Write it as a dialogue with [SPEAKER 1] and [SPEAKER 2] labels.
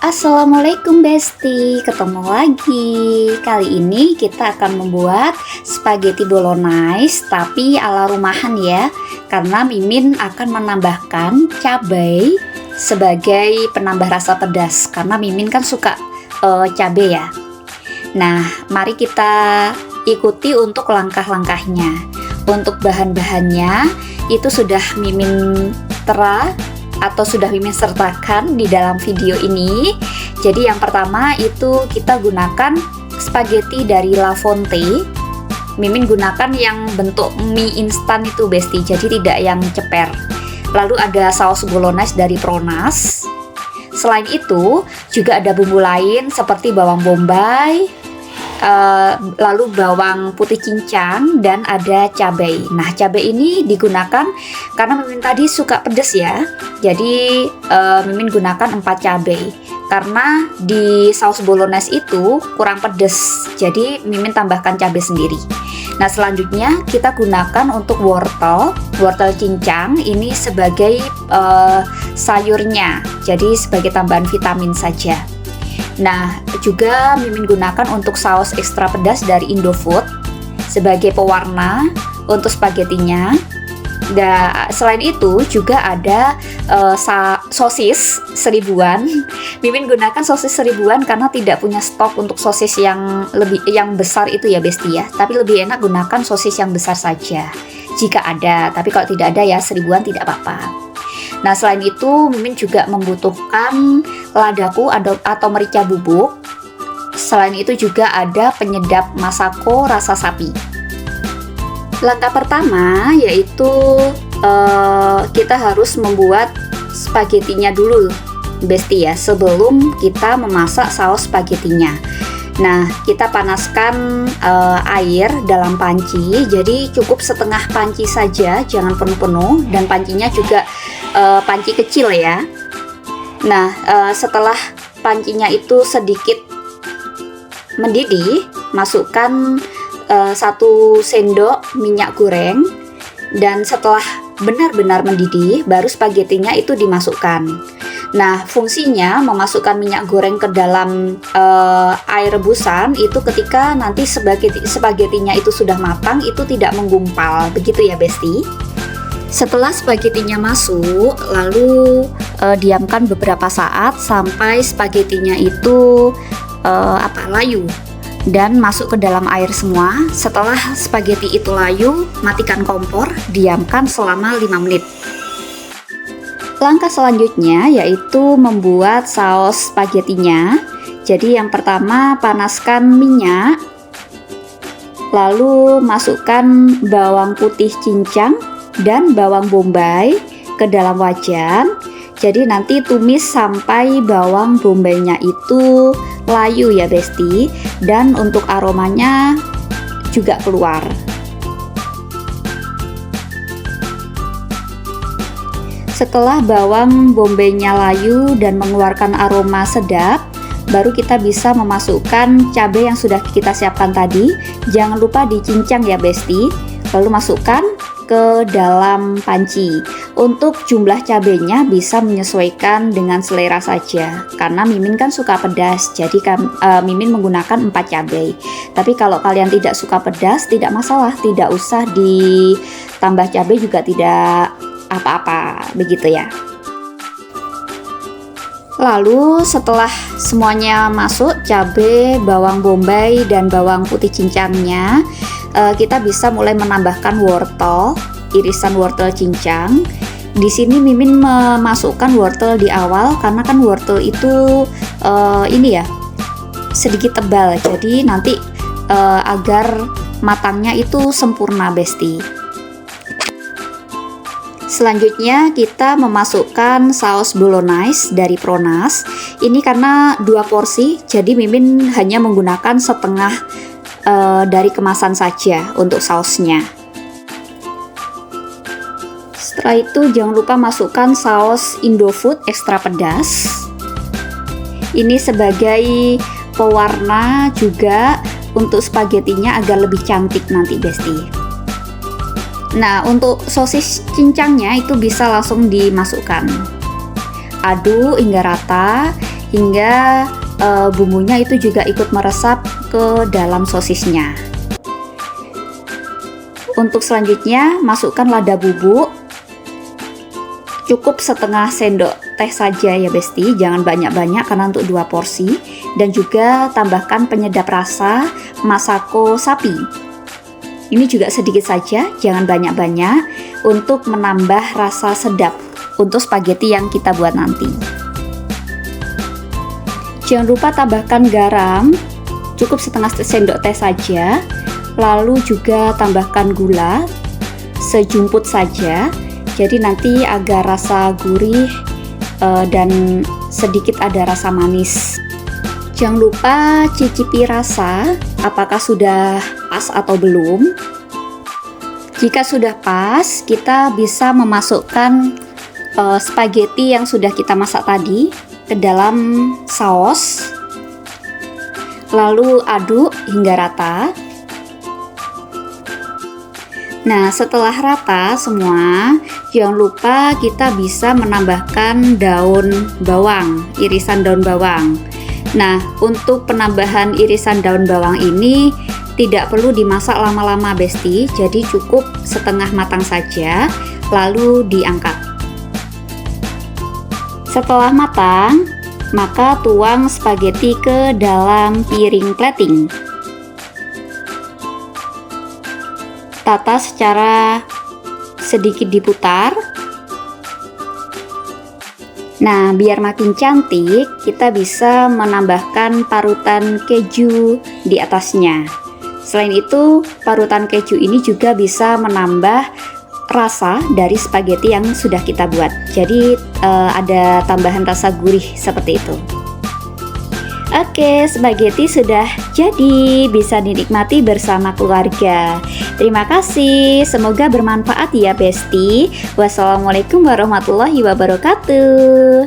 [SPEAKER 1] Assalamualaikum Besti, ketemu lagi. Kali ini kita akan membuat spaghetti bolognese tapi ala rumahan ya. Karena Mimin akan menambahkan cabai sebagai penambah rasa pedas. Karena Mimin kan suka cabai ya. Nah, mari kita ikuti untuk langkah-langkahnya. Untuk bahan-bahannya itu sudah Mimin sudah Mimin sertakan di dalam video ini. Jadi yang pertama itu kita gunakan spaghetti dari La Fonte. Mimin gunakan yang bentuk mie instan itu Besti, jadi tidak yang ceper. Lalu ada saus bolognese dari Pronas. Selain itu juga ada bumbu lain seperti bawang bombay, lalu bawang putih cincang, dan ada cabai. Nah, cabai ini digunakan karena Mimin tadi suka pedas ya. Jadi Mimin gunakan 4 cabai karena di saus bolognese itu kurang pedas. Jadi Mimin tambahkan cabai sendiri. Nah, selanjutnya kita gunakan untuk wortel cincang ini sebagai sayurnya. Jadi sebagai tambahan vitamin saja. Nah, juga Mimin gunakan untuk saus ekstra pedas dari Indofood sebagai pewarna untuk spagettinya. Dan selain itu juga ada sosis seribuan. Mimin gunakan sosis seribuan karena tidak punya stok untuk sosis yang besar itu ya Besti ya. Tapi lebih enak gunakan sosis yang besar saja jika ada. Tapi kalau tidak ada ya seribuan tidak apa-apa. Nah, selain itu Mimin juga membutuhkan ladaku atau merica bubuk. Selain itu juga ada penyedap masako rasa sapi. Langkah pertama yaitu kita harus membuat spagettinya dulu Besti ya, sebelum kita memasak saus spagettinya. Nah, kita panaskan air dalam panci. Jadi cukup setengah panci saja, jangan penuh-penuh. Dan pancinya juga panci kecil ya. Nah, setelah pancinya itu sedikit mendidih, masukkan 1 sendok minyak goreng. Dan setelah benar-benar mendidih, baru spagettinya itu dimasukkan. Nah, fungsinya memasukkan minyak goreng ke dalam air rebusan itu ketika nanti spagettinya itu sudah matang, itu tidak menggumpal. Begitu ya Besti. Setelah spagettinya masuk, lalu diamkan beberapa saat sampai spagettinya itu layu dan masuk ke dalam air semua. Setelah spaghetti itu layu, matikan kompor, diamkan selama 5 menit. Langkah selanjutnya yaitu membuat saus spagettinya. Jadi yang pertama panaskan minyak, lalu masukkan bawang putih cincang dan bawang bombay ke dalam wajan. Jadi nanti tumis sampai bawang bombaynya itu layu ya Besti, dan untuk aromanya juga keluar. Setelah bawang bombaynya layu dan mengeluarkan aroma sedap, baru kita bisa memasukkan cabai yang sudah kita siapkan tadi. Jangan lupa dicincang ya Besti. Lalu masukkan ke dalam panci. Untuk jumlah cabenya bisa menyesuaikan dengan selera saja. Karena Mimin kan suka pedas, jadi Mimin menggunakan 4 cabai. Tapi kalau kalian tidak suka pedas, tidak masalah, tidak usah ditambah cabai juga tidak apa-apa, begitu ya. Lalu setelah semuanya masuk, cabai, bawang bombay, dan bawang putih cincangnya, kita bisa mulai menambahkan irisan wortel cincang. Di sini Mimin memasukkan wortel di awal karena kan wortel itu sedikit tebal. Jadi nanti agar matangnya itu sempurna Besti. Selanjutnya kita memasukkan saus bolognese dari Pronas. Ini karena 2 porsi, jadi Mimin hanya menggunakan setengah dari kemasan saja untuk sausnya. Setelah itu jangan lupa masukkan saus Indofood ekstra pedas. Ini sebagai pewarna juga untuk spagettinya agar lebih cantik nanti Besti. Nah, untuk sosis cincangnya itu bisa langsung dimasukkan. Aduk hingga rata. hingga bumbunya itu juga ikut meresap ke dalam sosisnya. Untuk selanjutnya, masukkan lada bubuk. Cukup setengah sendok teh saja ya Besti, jangan banyak-banyak karena untuk 2 porsi. Dan juga tambahkan penyedap rasa Masako sapi. Ini juga sedikit saja, jangan banyak-banyak, untuk menambah rasa sedap untuk spaghetti yang kita buat nanti. Jangan lupa tambahkan garam, cukup setengah sendok teh saja. Lalu juga tambahkan gula sejumput saja. Jadi nanti agak rasa gurih dan sedikit ada rasa manis. Jangan lupa cicipi rasa apakah sudah pas atau belum. Jika sudah pas, kita bisa memasukkan spaghetti yang sudah kita masak tadi ke dalam saus. Lalu aduk hingga rata. Nah, setelah rata semua, jangan lupa kita bisa menambahkan daun bawang, irisan daun bawang. Nah, untuk penambahan irisan daun bawang ini tidak perlu dimasak lama-lama Besti, jadi cukup setengah matang saja, lalu diangkat. Setelah matang, maka tuang spaghetti ke dalam piring plating. Tata secara sedikit diputar. Nah, biar makin cantik, kita bisa menambahkan parutan keju di atasnya. Selain itu, parutan keju ini juga bisa menambah rasa dari spaghetti yang sudah kita buat. Jadi ada tambahan rasa gurih seperti itu. Oke, spaghetti sudah jadi, bisa dinikmati bersama keluarga. Terima kasih, semoga bermanfaat ya Besti. Wassalamualaikum warahmatullahi wabarakatuh.